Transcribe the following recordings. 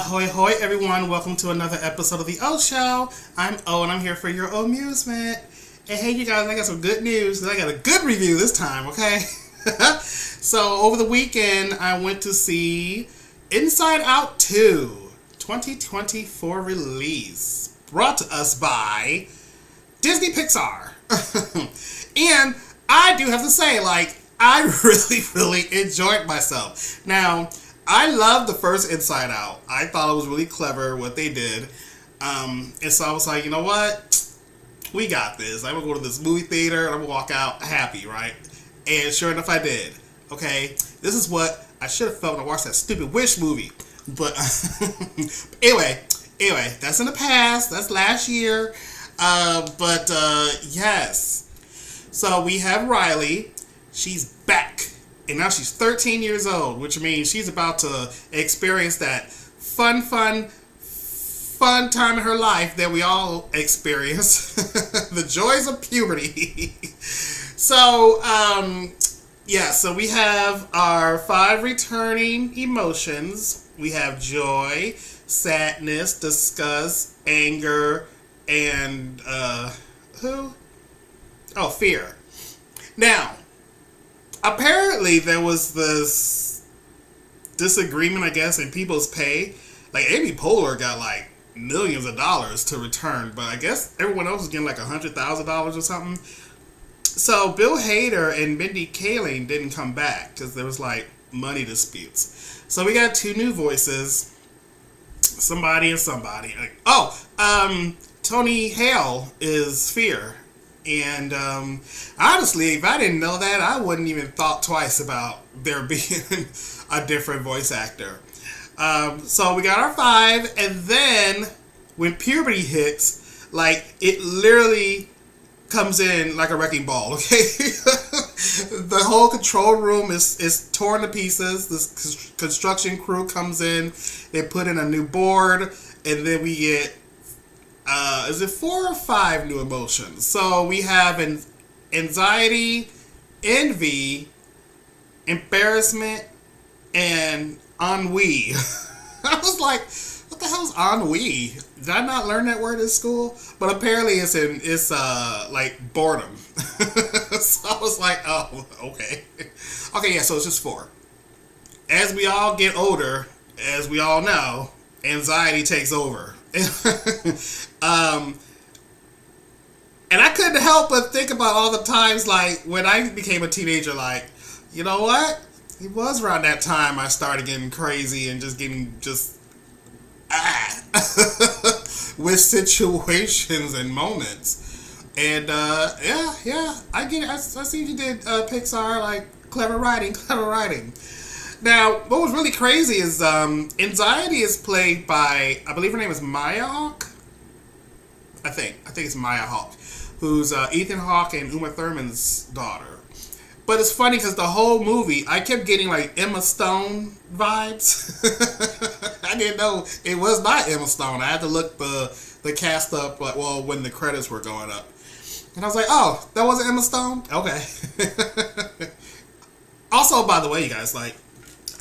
Ahoy, hoy, everyone. Welcome to another episode of The O Show. I'm O, and I'm here for your amusement. And hey, you guys, I got some good news. I got a good review this time, okay? So, over the weekend, I went to see Inside Out 2, 2024 release. Brought to us by Disney Pixar. And I do have to say, I really enjoyed myself. Now, I loved the first Inside Out. I thought it was really clever what they did. And so I was like, you know what? We got this. I'm going to go to this movie theater and I'm going to walk out happy, right? And sure enough, I did. Okay? This is what I should have felt when I watched that stupid Wish movie. But anyway, that's in the past. That's last year. Yes. So we have Riley. She's back. And now she's 13 years old, which means she's about to experience that fun time in her life that we all experience. The joys of puberty. So we have our 5 returning emotions. We have joy, sadness, disgust, anger, and fear. Now, apparently there was this disagreement, I guess, in people's pay. Like, Amy Poehler got millions of dollars to return, but I guess everyone else was getting $100,000 or something. So Bill Hader and Mindy Kaling didn't come back because there was money disputes. So we got 2 new voices, somebody and somebody. Tony Hale is Fear. And honestly, if I didn't know that, I wouldn't even thought twice about there being a different voice actor. So we got our 5, and then when puberty hits, it literally comes in like a wrecking ball, okay? The whole control room is torn to pieces. This construction crew comes in, they put in a new board, and then we get is it 4 or 5 new emotions? So we have anxiety, envy, embarrassment, and ennui. I was like, what the hell is ennui? Did I not learn that word in school? But apparently it's boredom. So I was like, oh, okay. Okay, yeah, so it's just 4. As we all get older, as we all know, anxiety takes over. And I couldn't help but think about all the times when I became a teenager, you know what? It was around that time I started getting crazy and just getting with situations and moments. And I get it. I see you did Pixar, clever writing. Now, what was really crazy is Anxiety is played by, I believe her name is Maya Hawke. I think it's Maya Hawke, who's Ethan Hawke and Uma Thurman's daughter. But it's funny because the whole movie, I kept getting Emma Stone vibes. I didn't know it was not Emma Stone. I had to look the cast up when the credits were going up. And I was like, oh, that wasn't Emma Stone? Okay. Also, by the way, you guys, I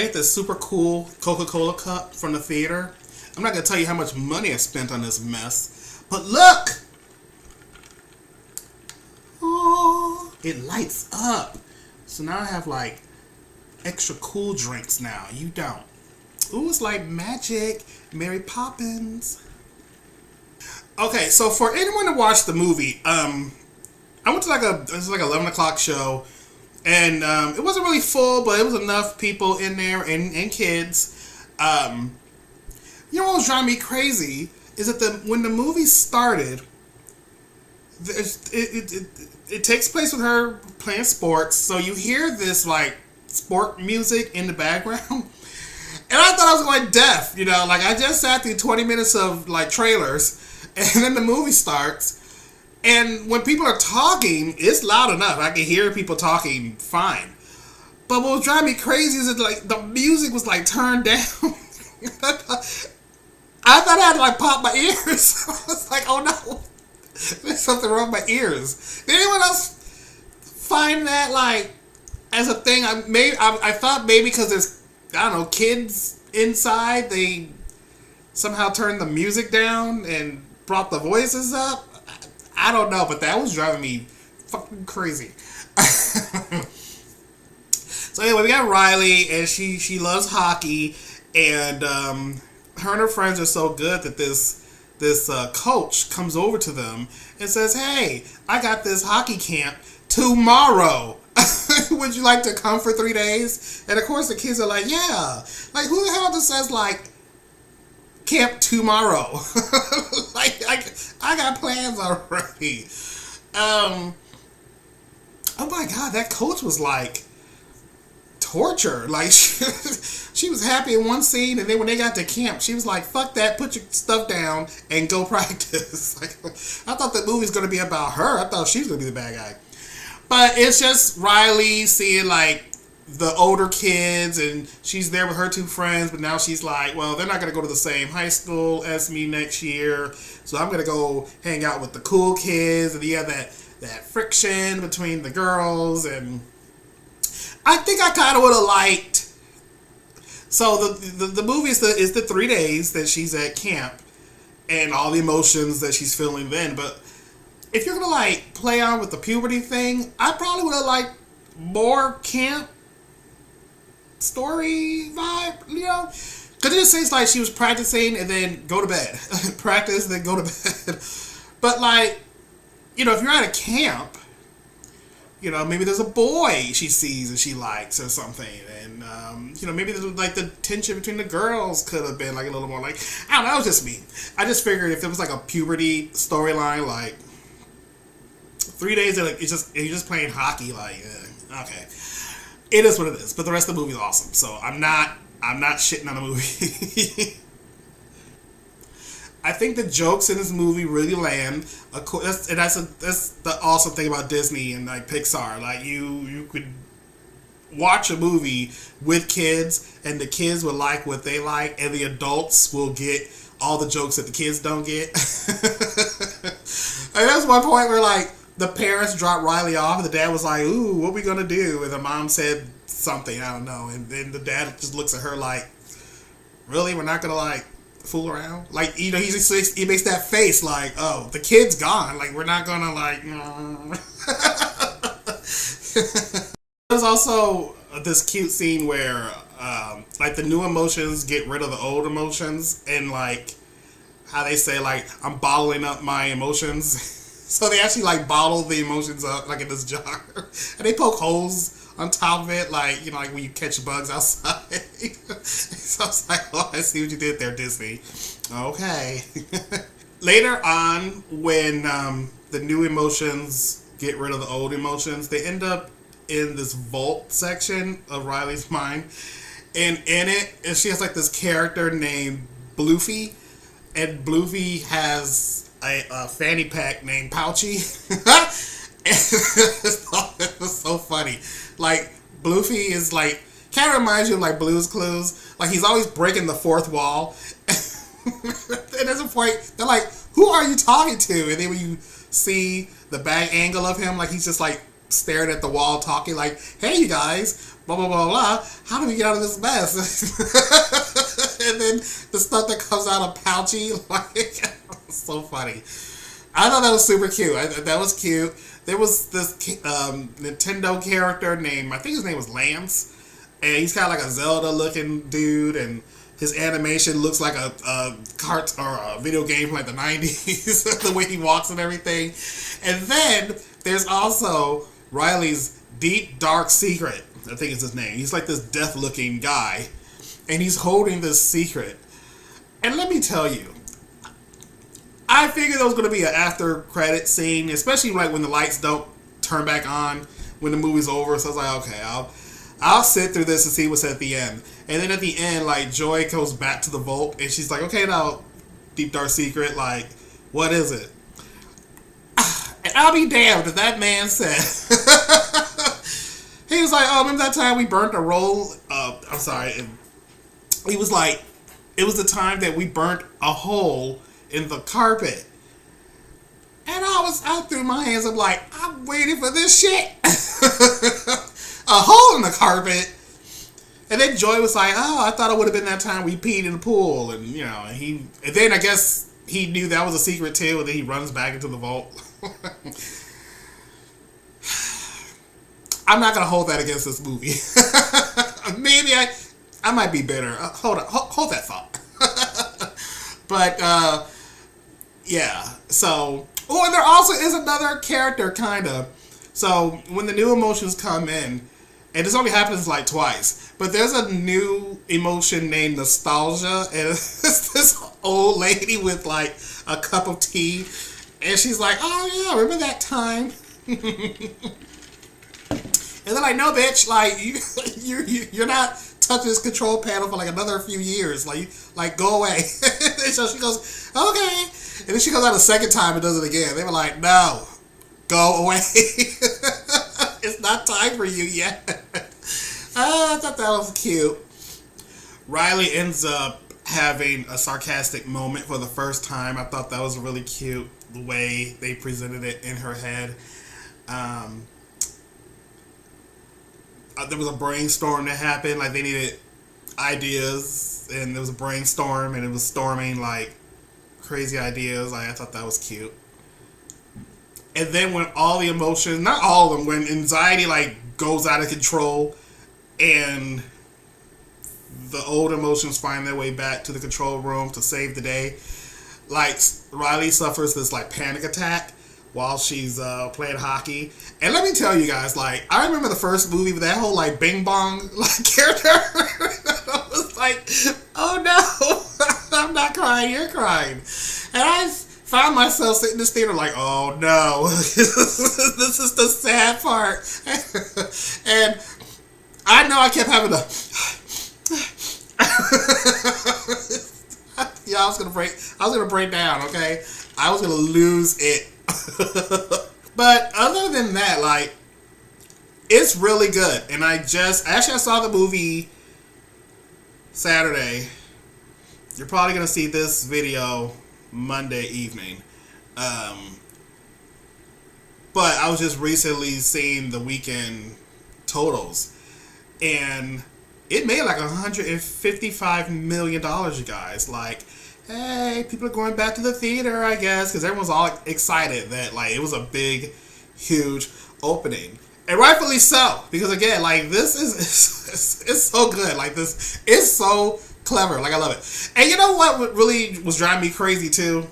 get this super cool Coca-Cola cup from the theater. I'm not going to tell you how much money I spent on this mess. But look! Oh, it lights up. So now I have extra cool drinks now. You don't. Ooh, it's like magic. Mary Poppins. Okay, so for anyone to watch the movie, I went to it was 11 o'clock show. And it wasn't really full, but it was enough people in there and kids. You know what was driving me crazy is that when the movie started, it takes place with her playing sports, so you hear this sport music in the background, and I thought I was going deaf. I just sat through 20 minutes of trailers, and then the movie starts. And when people are talking, it's loud enough. I can hear people talking fine. But what was driving me crazy is that the music was turned down. I thought I had to pop my ears. I was like, oh no, there's something wrong with my ears. Did anyone else find that as a thing? I thought maybe because there's, I don't know, kids inside, they somehow turned the music down and brought the voices up. I don't know, but that was driving me fucking crazy. So anyway, we got Riley, and she loves hockey, and her and her friends are so good that this coach comes over to them and says, "Hey, I got this hockey camp tomorrow. Would you like to come for 3 days?" And of course, the kids are like, "Yeah." Like, who the hell just says like camp tomorrow? like, I got plans already. Oh my god, that coach was like torture. Like she was happy in one scene, and then when they got to camp, she was like, "Fuck that! Put your stuff down and go practice." Like, I thought the movie's gonna be about her. I thought she was gonna be the bad guy, but it's just Riley seeing like the older kids, and she's there with her two friends. But now she's like, "Well, they're not gonna go to the same high school as me next year, so I'm gonna go hang out with the cool kids." And you have that friction between the girls, and I think I kind of would have liked. So the movie is the 3 days that she's at camp, and all the emotions that she's feeling then. But if you're gonna like play on with the puberty thing, I probably would have liked more camp story vibe, you know? Because it just seems like she was practicing and then go to bed, practice then go to bed. But like, you know, if you're at a camp, you know, maybe there's a boy she sees and she likes or something, and you know, maybe there's like the tension between the girls could have been like a little more like, I don't know, that was just me. I just figured if there was like a puberty storyline, like 3 days, like you're just playing hockey, like okay, it is what it is. But the rest of the movie is awesome, so I'm not shitting on the movie. I think the jokes in this movie really land. That's the awesome thing about Disney and like Pixar. Like you could watch a movie with kids, and the kids will like what they like, and the adults will get all the jokes that the kids don't get. And there's one point where like the parents dropped Riley off, and the dad was like, "Ooh, what are we gonna do?" And the mom said something, I don't know, and then the dad just looks at her like, "Really, we're not gonna like fool around?" Like, you know, he makes that face like, "Oh, the kid's gone. Like, we're not gonna like." There's also this cute scene where, like, the new emotions get rid of the old emotions, and like how they say like, "I'm bottling up my emotions." So they actually like bottle the emotions up like in this jar, and they poke holes on top of it, like, you know, like when you catch bugs outside. So I was like, "Oh, I see what you did there, Disney." Okay. Later on, when the new emotions get rid of the old emotions, they end up in this vault section of Riley's mind, and in it, and she has like this character named Bloofy, and Bloofy has a fanny pack named Pouchy. It was so funny. Like, Bloofy is like, kind of reminds you of like Blue's Clues. Like, he's always breaking the fourth wall. And there's a point, they're like, "Who are you talking to?" And then when you see the back angle of him, like he's just like staring at the wall talking like, "Hey, you guys, blah, blah, blah, blah. How do we get out of this mess?" And then the stuff that comes out of Pouchy, like, so funny. I thought that was super cute. That was cute. There was this Nintendo character named, I think his name was Lance, and he's kind of like a Zelda-looking dude, and his animation looks like a cart or a video game from like the 90s, the way he walks and everything. And then there's also Riley's deep, dark secret. I think it's his name. He's like this death-looking guy, and he's holding this secret. And let me tell you, I figured there was going to be an after credit scene, especially like when the lights don't turn back on when the movie's over. So I was like, okay, I'll sit through this and see what's at the end. And then at the end, like, Joy goes back to the vault, and she's like, "Okay, now, deep dark secret, like, what is it?" And I'll be damned if that man said. He was like, "Oh, remember that time we burnt a roll?" I'm sorry. And he was like, "It was the time that we burnt a hole in the carpet." And I threw my hands up like, I'm waiting for this shit. A hole in the carpet. And then Joy was like, "Oh, I thought it would have been that time we peed in the pool," and and then I guess he knew that was a secret too, and then he runs back into the vault. I'm not gonna hold that against this movie. Maybe I might be bitter. Hold that thought. But yeah. So, and there also is another character, kind of. So when the new emotions come in, and this only happens like twice, but there's a new emotion named nostalgia, and it's this old lady with like a cup of tea, and she's like, "Oh yeah, remember that time?" And they're like, "No, bitch! Like you're not touching this control panel for like another few years. Like go away." And so she goes, "Okay," and then she goes out a second time and does it again. They were like, "No, go away. It's not time for you yet." I thought that was cute. Riley ends up having a sarcastic moment for the first time. I thought that was really cute, the way they presented it in her head. There was a brainstorm that happened. Like, they needed ideas, and there was a brainstorm, and it was storming like crazy ideas. Like, I thought that was cute. And then when all the emotions, not all of them, when anxiety like goes out of control and the old emotions find their way back to the control room to save the day, like Riley suffers this like panic attack while she's playing hockey. And let me tell you guys, like, I remember the first movie with that whole like Bing Bong like character. I was like, oh no, I'm not crying, you're crying. And I found myself sitting in this theater like, oh no, this is the sad part. And I know I kept having to yeah, I was gonna break down, okay? I was gonna lose it. But other than that, like, it's really good. And I saw the movie Saturday. You're probably gonna see this video Monday evening. But I was just recently seeing the weekend totals, and it made like $155 million, you guys. Like, hey, people are going back to the theater, I guess, because everyone's all excited that like it was a big, huge opening. And rightfully so, because again, like, this is it's so good. Like, this is so clever. Like, I love it. And you know what really was driving me crazy too?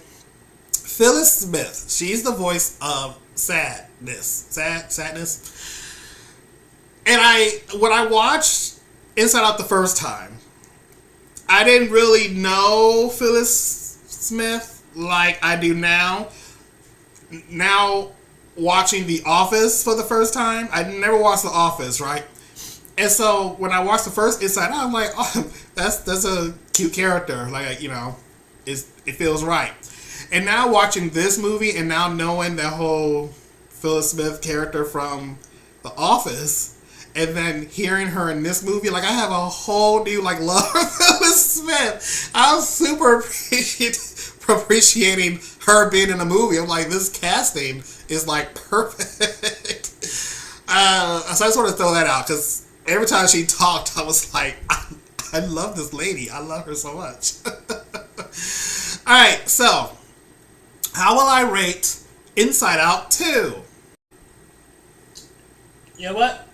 Phyllis Smith. She's the voice of sadness. And when I watched Inside Out the first time, I didn't really know Phyllis Smith like I do now. Now, watching The Office for the first time, I never watched The Office, right? And so when I watched the first Inside Out, I'm like, oh, that's a cute character. Like, it feels right. And now watching this movie and now knowing that whole Phyllis Smith character from The Office, and then hearing her in this movie, like, I have a whole new like love for Phyllis Smith. I was super appreciating her being in the movie. I'm like, this casting is like perfect. So I just want to throw that out because every time she talked, I was like, I love this lady. I love her so much. All right, so how will I rate Inside Out 2? You know what?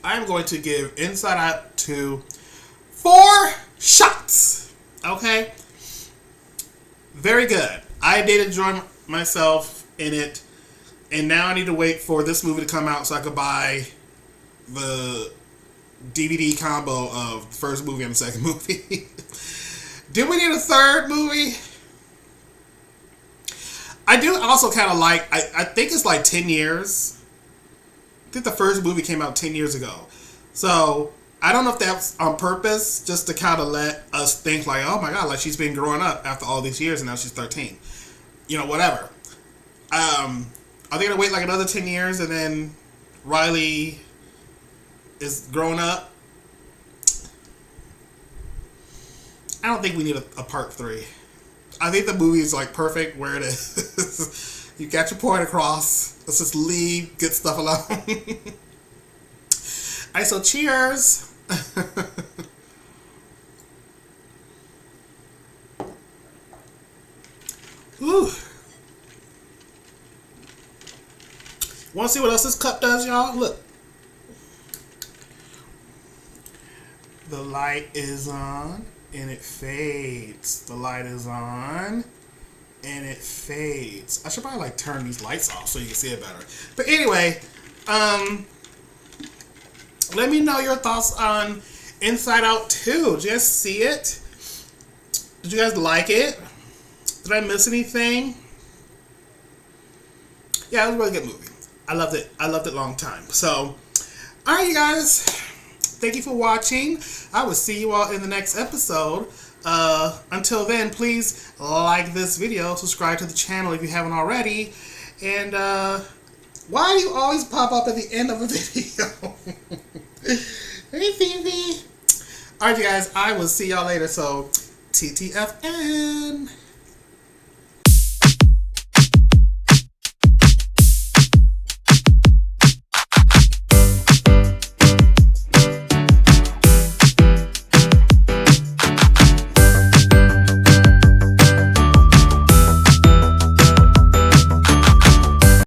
I'm going to give Inside Out 2 4 shots. Okay? Very good. I did enjoy myself in it. And now I need to wait for this movie to come out so I could buy the DVD combo of the first movie and the second movie. Do we need a third movie? I do also kind of like, I think it's like 10 years. I think the first movie came out 10 years ago. So, I don't know if that's on purpose, just to kind of let us think like, oh my god, like she's been growing up after all these years and now she's 13. Whatever. Are they going to wait like another 10 years and then Riley is growing up? I don't think we need a part 3. I think the movie is like perfect where it is. You got your point across. Let's just leave good stuff alone. Alright, so cheers. Want to see what else this cup does, y'all? Look. The light is on and it fades. The light is on and it fades. I should probably like turn these lights off so you can see it better. But anyway, let me know your thoughts on Inside Out 2. Did you guys see it? Did you guys like it? Did I miss anything? Yeah, it was a really good movie. I loved it. I loved it long time. So, alright you guys. Thank you for watching. I will see you all in the next episode. Until then, please like this video. Subscribe to the channel if you haven't already. And, why do you always pop up at the end of a video? Hey, Phoebe. Alright, you guys. I will see y'all later. So, TTFN.